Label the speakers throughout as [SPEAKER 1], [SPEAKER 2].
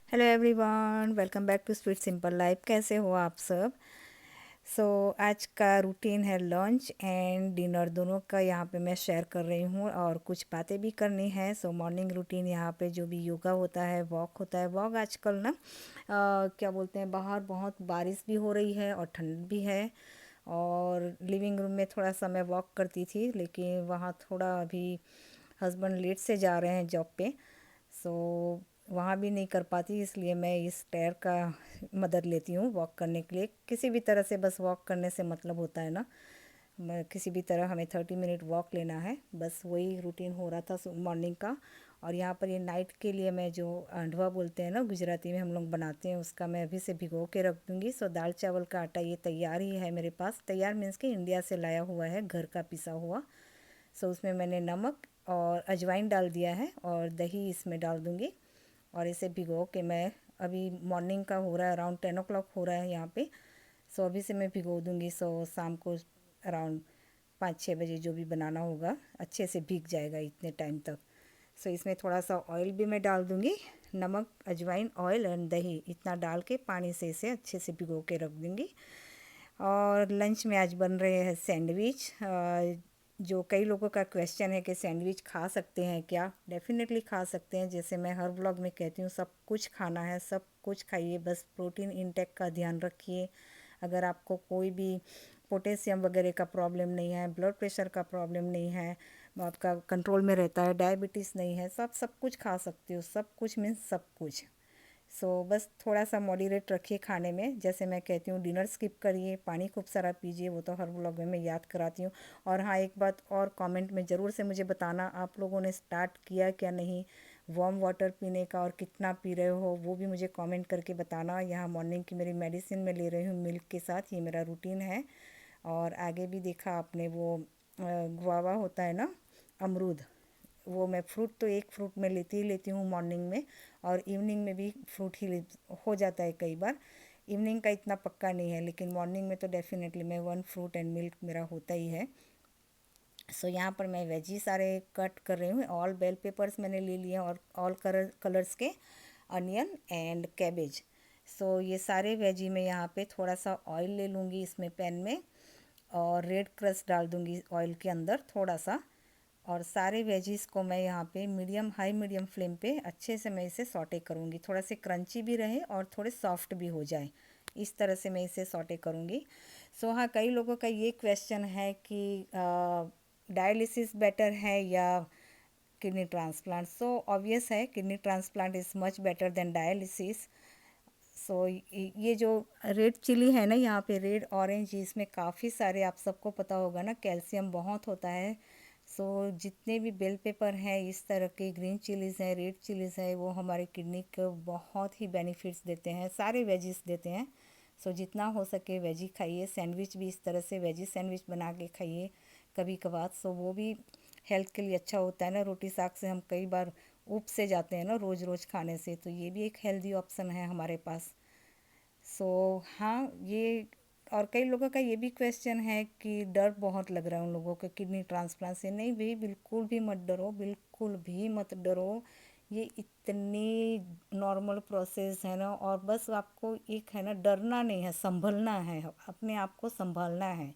[SPEAKER 1] Hello everyone, welcome back to sweet simple life. कैसे हो आप सब? आज का रूटीन है लंच एंड डिनर दोनों का यहाँ पे मैं शेयर कर रही हूँ और कुछ बातें भी करनी है। मॉर्निंग रूटीन यहाँ पे जो भी योगा होता है, वॉक होता है। वॉक आजकल ना क्या बोलते हैं, बाहर बहुत बारिश भी हो रही है और ठंड भी है। और लिविंग रूम में थोड़ा सा मैं वॉक करती थी, लेकिन वहाँ थोड़ा अभी हस्बैंड लेट से जा रहे हैं जॉब पे। सो वहाँ भी नहीं कर पाती, इसलिए मैं इस स्टेयर का मदद लेती हूँ वॉक करने के लिए। किसी भी तरह से बस वॉक करने से मतलब होता है ना। किसी भी तरह हमें 30 मिनट वॉक लेना है, बस वही रूटीन हो रहा था मॉर्निंग का। और यहाँ पर ये नाइट के लिए मैं जो अंडवा बोलते हैं ना, गुजराती में हम लोग बनाते हैं, उसका मैं अभी से भिगो के रख दूँगी। दाल चावल का आटा ये तैयार ही है मेरे पास। तैयार मीन्स कि इंडिया से लाया हुआ है, घर का पिसा हुआ। उसमें मैंने नमक और अजवाइन डाल दिया है और दही इसमें डाल दूँगी। और इसे भिगो के मैं, अभी मॉर्निंग का हो रहा है, अराउंड 10 o'clock हो रहा है यहाँ पे। अभी से मैं भिगो दूँगी। शाम को अराउंड 5-6 बजे जो भी बनाना होगा अच्छे से भीग जाएगा इतने टाइम तक। इसमें थोड़ा सा ऑयल भी मैं डाल दूँगी। नमक, अजवाइन, ऑयल एंड दही इतना डाल के पानी से इसे अच्छे से भिगो के रख दूँगी। और लंच में आज बन रहे हैं सैंडविच। जो कई लोगों का क्वेश्चन है कि सैंडविच खा सकते हैं क्या? डेफिनेटली खा सकते हैं। जैसे मैं हर व्लॉग में कहती हूँ, सब कुछ खाना है, सब कुछ खाइए, बस प्रोटीन इंटेक का ध्यान रखिए। अगर आपको कोई भी पोटेशियम वगैरह का प्रॉब्लम नहीं है, ब्लड प्रेशर का प्रॉब्लम नहीं है, आपका कंट्रोल में रहता है, डायबिटीज़ नहीं है, सब कुछ खा सकते हो। सब कुछ मीन्स सब कुछ। बस थोड़ा सा मॉडरेट रखिए खाने में। जैसे मैं कहती हूँ, डिनर स्किप करिए, पानी खूब सारा पीजिए, वो तो हर व्लॉग में मैं याद कराती हूँ। और हाँ, एक बात और कमेंट में ज़रूर से मुझे बताना, आप लोगों ने स्टार्ट किया क्या नहीं वार्म वाटर पीने का, और कितना पी रहे हो वो भी मुझे कमेंट करके बताना। यहाँ मॉर्निंग की मेरी मेडिसिन में ले रही हूँ मिल्क के साथ, ये मेरा रूटीन है। और आगे भी देखा आपने वो गुआवा होता है ना, अमरूद, वो मैं फ्रूट तो एक फ्रूट में लेती ही लेती हूँ मॉर्निंग में। और इवनिंग में भी फ्रूट ही हो जाता है कई बार। इवनिंग का इतना पक्का नहीं है, लेकिन मॉर्निंग में तो डेफिनेटली मैं वन फ्रूट एंड मिल्क मेरा होता ही है। यहाँ पर मैं वेजी सारे कट कर रही हूँ। ऑल बेल पेपर्स मैंने ले लिए और ऑल कलर्स के अनियन एंड कैबेज। ये सारे वेजी में यहाँ पे थोड़ा सा ऑयल ले लूँगी इसमें पैन में, और रेड क्रस्ट डाल दूँगी ऑयल के अंदर थोड़ा सा। और सारे वेजीज़ को मैं यहाँ पे मीडियम हाई मीडियम फ्लेम पे अच्छे से मैं इसे सॉटे करूँगी, थोड़ा से क्रंची भी रहे और थोड़े सॉफ्ट भी हो जाए, इस तरह से मैं इसे सॉटे करूँगी। हाँ, कई लोगों का ये क्वेश्चन है कि डायलिसिस बेटर है या किडनी ट्रांसप्लांट। ऑब्वियस है, kidney transplant is much better than dialysis. ये जो रेड चिली है ना, यहाँ पे रेड ऑरेंज, इसमें काफ़ी सारे, आप सबको पता होगा ना, कैल्शियम बहुत होता है। जितने भी बेल पेपर हैं, इस तरह के ग्रीन चिलीज़ हैं, रेड चिलीज़ है, वो हमारे किडनी को बहुत ही बेनिफिट्स देते हैं, सारे वेजिस देते हैं। जितना हो सके वेजी खाइए। सैंडविच भी इस तरह से वेजी सैंडविच बना के खाइए कभी कभार। वो भी हेल्थ के लिए अच्छा होता है ना। रोटी साग से हम कई बार ऊब से जाते हैं ना रोज़ रोज़ खाने से, तो ये भी एक हेल्दी ऑप्शन है हमारे पास। हाँ, ये, और कई लोगों का ये भी क्वेश्चन है कि डर बहुत लग रहा है उन लोगों को किडनी ट्रांसप्लांट से। नहीं भाई, बिल्कुल भी मत डरो, बिल्कुल भी मत डरो। ये इतनी नॉर्मल प्रोसेस है ना। और बस आपको एक है ना, डरना नहीं है, संभलना है, अपने आप को संभालना है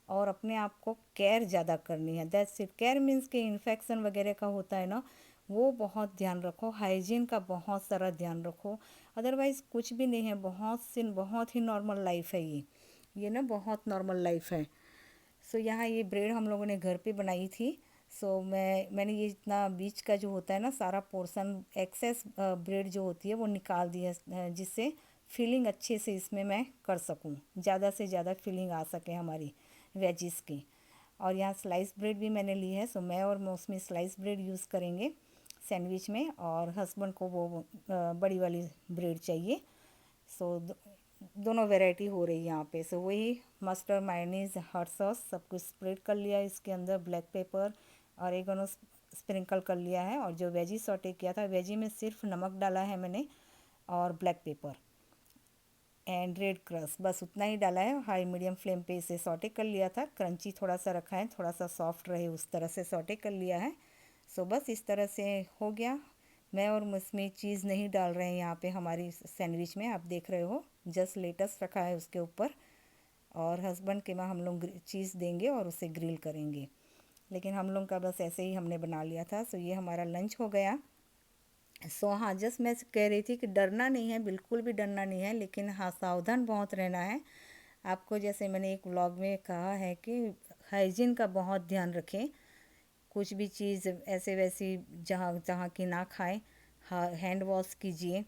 [SPEAKER 1] और अपने आप को केयर ज़्यादा करनी है। That's it. केयर मीन्स कि इन्फेक्शन वगैरह का होता है ना, वो बहुत ध्यान रखो, हाइजीन का बहुत सारा ध्यान रखो। अदरवाइज़ कुछ भी नहीं है, बहुत ही नॉर्मल लाइफ है ये ना, बहुत नॉर्मल लाइफ है। यहाँ ये ब्रेड हम लोगों ने घर पे बनाई थी। मैंने ये इतना बीच का जो होता है ना, सारा पोर्शन एक्सेस ब्रेड जो होती है वो निकाल दी है, जिससे फिलिंग अच्छे से इसमें मैं कर सकूं, ज़्यादा से ज़्यादा फिलिंग आ सके हमारी वेजिस की। और यहाँ स्लाइस ब्रेड भी मैंने ली है। मैं और मौसमी स्लाइस ब्रेड यूज़ करेंगे सैंडविच में, और हस्बैंड को वो बड़ी वाली ब्रेड चाहिए। सो दोनों वैरायटी हो रही है यहाँ पे। वही मस्टर्ड, मायोनीज, हॉट सॉस सब कुछ स्प्रेड कर लिया है इसके अंदर, ब्लैक पेपर और एक स्प्रिंकल कर लिया है। और जो वेजी सॉटे किया था, वेजी में सिर्फ नमक डाला है मैंने और black pepper and red cross, बस उतना ही डाला है। हाई मीडियम फ्लेम पे इसे सॉटे कर लिया था, क्रंची थोड़ा सा रखा है, थोड़ा सा सॉफ्ट रहे उस तरह से सॉटे कर लिया है। बस इस तरह से हो गया। मैं और उसमें चीज़ नहीं डाल रहे हैं यहाँ पे हमारी सैंडविच में, आप देख रहे हो जस्ट लेटस रखा है उसके ऊपर। और हस्बैंड के वहाँ हम लोग चीज़ देंगे और उसे ग्रिल करेंगे, लेकिन हम लोग का बस ऐसे ही हमने बना लिया था। सो ये हमारा लंच हो गया। सो हाँ, जस्ट मैं कह रही थी कि डरना नहीं है, बिल्कुल भी डरना नहीं है, लेकिन हाँ सावधान बहुत रहना है आपको। जैसे मैंने एक व्लॉग में कहा है कि हाइजीन का बहुत ध्यान रखें। कुछ भी चीज़ ऐसे वैसी जहाँ जहाँ की ना खाएं। हाँ, हैंड वॉश कीजिए,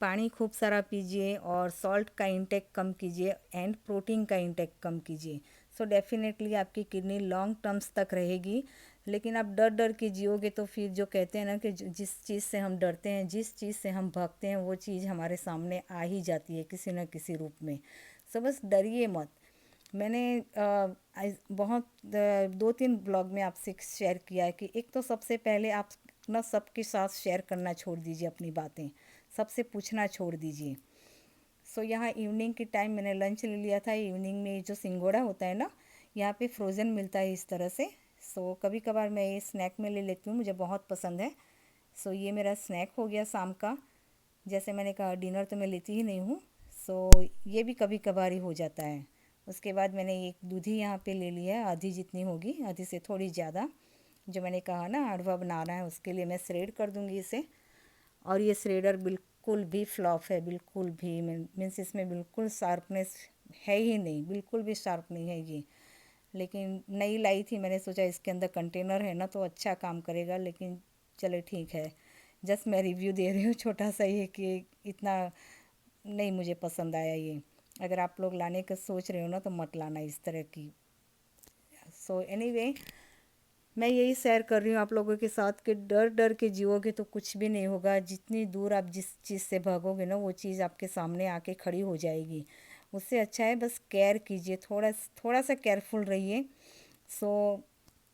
[SPEAKER 1] पानी खूब सारा पीजिए और सॉल्ट का इंटेक कम कीजिए एंड प्रोटीन का इंटेक कम कीजिए। सो डेफिनेटली आपकी किडनी लॉन्ग टर्म्स तक रहेगी। लेकिन आप डर डर के जियोगे तो फिर जो कहते हैं ना कि जिस चीज़ से हम डरते हैं, जिस चीज़ से हम भागते हैं, वो चीज़ हमारे सामने आ ही जाती है किसी न किसी रूप में। सो बस डरिए मत। मैंने बहुत 2-3 ब्लॉग में आपसे शेयर किया है कि एक तो सबसे पहले आप ना सबके साथ शेयर करना छोड़ दीजिए अपनी बातें, सबसे पूछना छोड़ दीजिए। सो यहाँ इवनिंग के टाइम मैंने लंच ले लिया था। इवनिंग में जो सिंगोड़ा होता है ना, यहाँ पे फ्रोज़न मिलता है इस तरह से। सो कभी कभार मैं ये स्नैक में ले लेती हूँ, मुझे बहुत पसंद है। सो ये मेरा स्नैक हो गया शाम का। जैसे मैंने कहा डिनर तो मैं लेती ही नहीं हूँ। सो ये भी कभी कभार ही हो जाता है। उसके बाद मैंने एक दूधी यहाँ पे ले लिया है, आधी जितनी होगी, आधी से थोड़ी ज़्यादा। जो मैंने कहा ना हलवा बनाना है, उसके लिए मैं श्रेड कर दूँगी इसे। और ये श्रेडर बिल्कुल भी फ्लॉप है, बिल्कुल भी मीन्स इसमें बिल्कुल शार्पनेस है ही नहीं, बिल्कुल भी शार्प नहीं है ये। लेकिन नई लाई थी, मैंने सोचा इसके अंदर कंटेनर है ना तो अच्छा काम करेगा, लेकिन चले ठीक है। जस्ट मैं रिव्यू दे रही हूँ छोटा सा ये कि इतना नहीं मुझे पसंद आया ये। अगर आप लोग लाने का सोच रहे हो ना तो मत लाना इस तरह की। सो एनीवे, मैं यही शेयर कर रही हूँ आप लोगों के साथ कि डर डर के जियोगे तो कुछ भी नहीं होगा। जितनी दूर आप जिस चीज़ से भागोगे ना वो चीज़ आपके सामने आके खड़ी हो जाएगी। उससे अच्छा है बस केयर कीजिए, थोड़ा थोड़ा सा केयरफुल रहिए। सो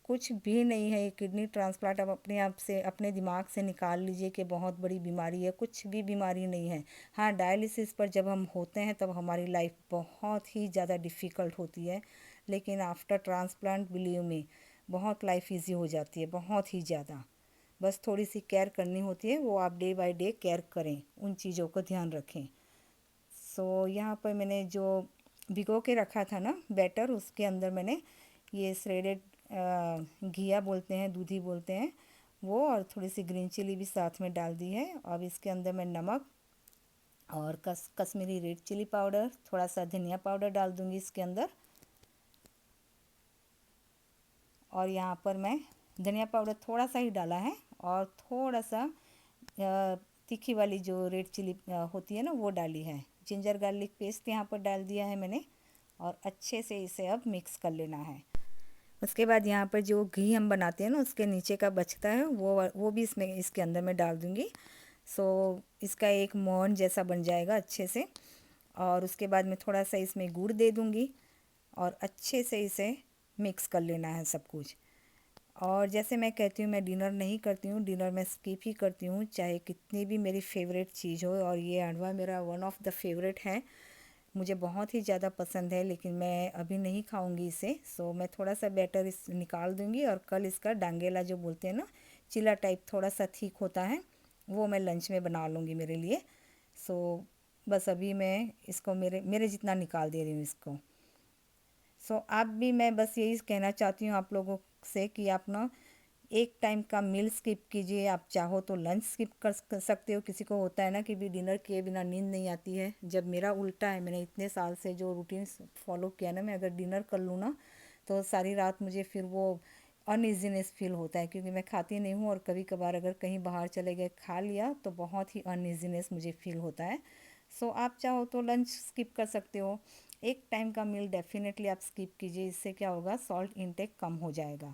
[SPEAKER 1] कुछ भी नहीं है ये किडनी ट्रांसप्लांट, आप अपने आप से अपने दिमाग से निकाल लीजिए कि बहुत बड़ी बीमारी है, कुछ भी बीमारी नहीं है। हाँ, डायलिसिस पर जब हम होते हैं तब हमारी लाइफ बहुत ही ज़्यादा डिफ़िकल्ट होती है, लेकिन आफ्टर ट्रांसप्लांट बिलीव मी बहुत लाइफ इजी हो जाती है, बहुत ही ज़्यादा। बस थोड़ी सी केयर करनी होती है, वो आप डे बाय डे केयर करें, उन चीज़ों को ध्यान रखें। सो यहाँ पर मैंने जो भिगो के रखा था ना बैटर, उसके अंदर मैंने ये श्रेडेड घिया बोलते हैं, दूधी बोलते हैं वो, और थोड़ी सी ग्रीन चिली भी साथ में डाल दी है। अब इसके अंदर मैं नमक और कश्मीरी रेड चिली पाउडर, थोड़ा सा धनिया पाउडर डाल दूँगी इसके अंदर। और यहाँ पर मैं धनिया पाउडर थोड़ा सा ही डाला है, और थोड़ा सा तीखी वाली जो रेड चिली होती है ना वो डाली है। जिंजर गार्लिक पेस्ट यहाँ पर डाल दिया है मैंने, और अच्छे से इसे अब मिक्स कर लेना है। उसके बाद यहाँ पर जो घी हम बनाते हैं ना उसके नीचे का बचता है वो भी इसमें इसके अंदर मैं डाल दूँगी। सो इसका एक मोहन जैसा बन जाएगा अच्छे से। और उसके बाद मैं थोड़ा सा इसमें गुड़ दे दूँगी और अच्छे से इसे मिक्स कर लेना है सब कुछ। और जैसे मैं कहती हूँ मैं डिनर नहीं करती हूँ, डिनर मैं स्किप ही करती हूँ चाहे कितनी भी मेरी फेवरेट चीज़ हो। और ये हलवा मेरा वन ऑफ द फेवरेट है, मुझे बहुत ही ज़्यादा पसंद है, लेकिन मैं अभी नहीं खाऊंगी इसे। सो मैं थोड़ा सा बैटर इस निकाल दूंगी, और कल इसका डांगेला जो बोलते हैं ना, चिला टाइप थोड़ा सा थिक होता है, वो मैं लंच में बना लूँगी मेरे लिए। सो बस अभी मैं इसको मेरे मेरे जितना निकाल दे रही हूँ इसको। सो आप भी, मैं बस यही कहना चाहती हूँ आप लोगों से कि आप ना एक टाइम का मील स्किप कीजिए। आप चाहो तो लंच स्किप कर सकते हो। किसी को होता है ना कि भी डिनर किए बिना नींद नहीं आती है, जब मेरा उल्टा है। मैंने इतने साल से जो रूटीन फॉलो किया ना, मैं अगर डिनर कर लूँ ना तो सारी रात मुझे फिर वो अनइजीनेस फील होता है, क्योंकि मैं खाती नहीं हूँ, और कभी कभार अगर कहीं बाहर चले गए खा लिया तो बहुत ही अनइजीनेस मुझे फील होता है। सो आप चाहो तो लंच स्किप कर सकते हो। एक टाइम का मील डेफिनेटली आप स्किप कीजिए, इससे क्या होगा, सॉल्ट इंटेक कम हो जाएगा।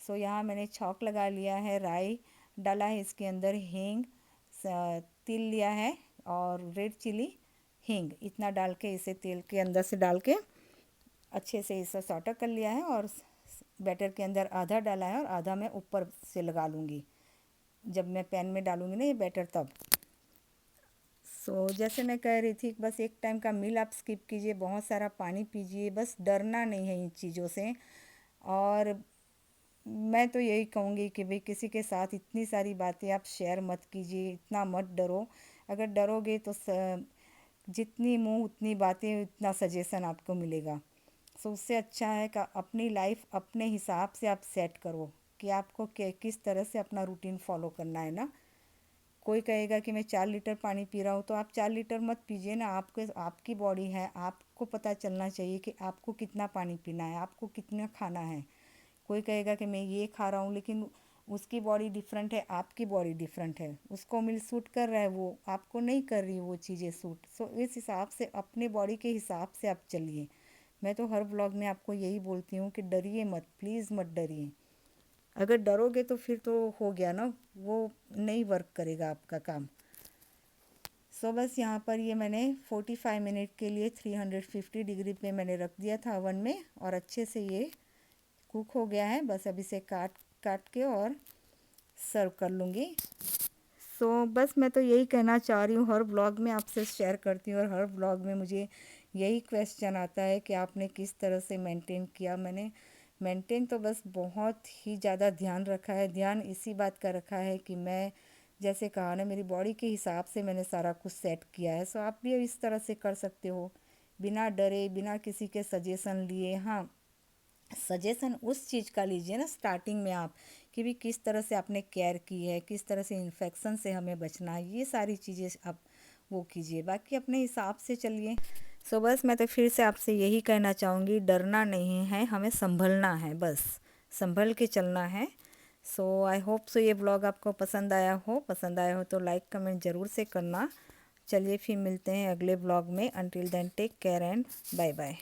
[SPEAKER 1] सो यहाँ मैंने छौंक लगा लिया है, राई डाला है इसके अंदर, हींग, तिल लिया है, और रेड चिली, हींग, इतना डाल के इसे तेल के अंदर से डाल के अच्छे से इसे सॉटा कर लिया है। और बैटर के अंदर आधा डाला है और आधा मैं ऊपर से लगा लूँगी जब मैं पैन में डालूँगी ना ये बैटर तब। जैसे मैं कह रही थी, बस एक टाइम का मील आप स्किप कीजिए, बहुत सारा पानी पीजिए, बस डरना नहीं है इन चीज़ों से। और मैं तो यही कहूँगी कि भाई किसी के साथ इतनी सारी बातें आप शेयर मत कीजिए, इतना मत डरो। अगर डरोगे तो जितनी मुंह उतनी बातें, उतना सजेशन आपको मिलेगा। सो उससे अच्छा है कि अपनी लाइफ अपने हिसाब से आप सेट करो कि आपको किस तरह से अपना रूटीन फॉलो करना है ना। कोई कहेगा कि मैं 4 लीटर पानी पी रहा हूँ, तो आप 4 लीटर मत पीजिए ना। आपके आपकी बॉडी है, आपको पता चलना चाहिए कि आपको कितना पानी पीना है, आपको कितना खाना है। कोई कहेगा कि मैं ये खा रहा हूँ, लेकिन उसकी बॉडी डिफरेंट है, आपकी बॉडी डिफरेंट है। उसको मिल सूट कर रहा है, वो आपको नहीं कर रही वो चीज़ें सूट। सो इस हिसाब से अपने बॉडी के हिसाब से आप चलिए। मैं तो हर व्लॉग में आपको यही बोलती हूँ कि डरिए मत, प्लीज़ मत डरिए। अगर डरोगे तो फिर तो हो गया ना, वो नहीं वर्क करेगा आपका काम। सो बस यहाँ पर ये मैंने 45 मिनट के लिए 350 डिग्री पे मैंने रख दिया था अवन में, और अच्छे से ये कुक हो गया है। बस अब इसे काट काट के और सर्व कर लूँगी। सो बस मैं तो यही कहना चाह रही हूँ, हर ब्लॉग में आपसे शेयर करती हूँ और हर ब्लॉग में मुझे यही क्वेश्चन आता है कि आपने किस तरह से मेंटेन किया। मैंने मेंटेन तो बस बहुत ही ज़्यादा ध्यान रखा है। ध्यान इसी बात का रखा है कि मैं, जैसे कहा ना, मेरी बॉडी के हिसाब से मैंने सारा कुछ सेट किया है। सो आप भी इस तरह से कर सकते हो, बिना डरे, बिना किसी के सजेशन लिए। हाँ, सजेशन उस चीज़ का लीजिए ना स्टार्टिंग में आप, कि भी किस तरह से आपने केयर की है, किस तरह से इन्फेक्शन से हमें बचना है, ये सारी चीज़ें आप वो कीजिए। बाकी अपने हिसाब से चलिए। सो बस मैं तो फिर से आपसे यही कहना चाहूँगी, डरना नहीं है, हमें संभलना है, बस संभल के चलना है। सो आई होप सो ये ब्लॉग आपको पसंद आया हो तो लाइक कमेंट ज़रूर से करना। चलिए फिर मिलते हैं अगले ब्लॉग में। Until then take care and bye bye.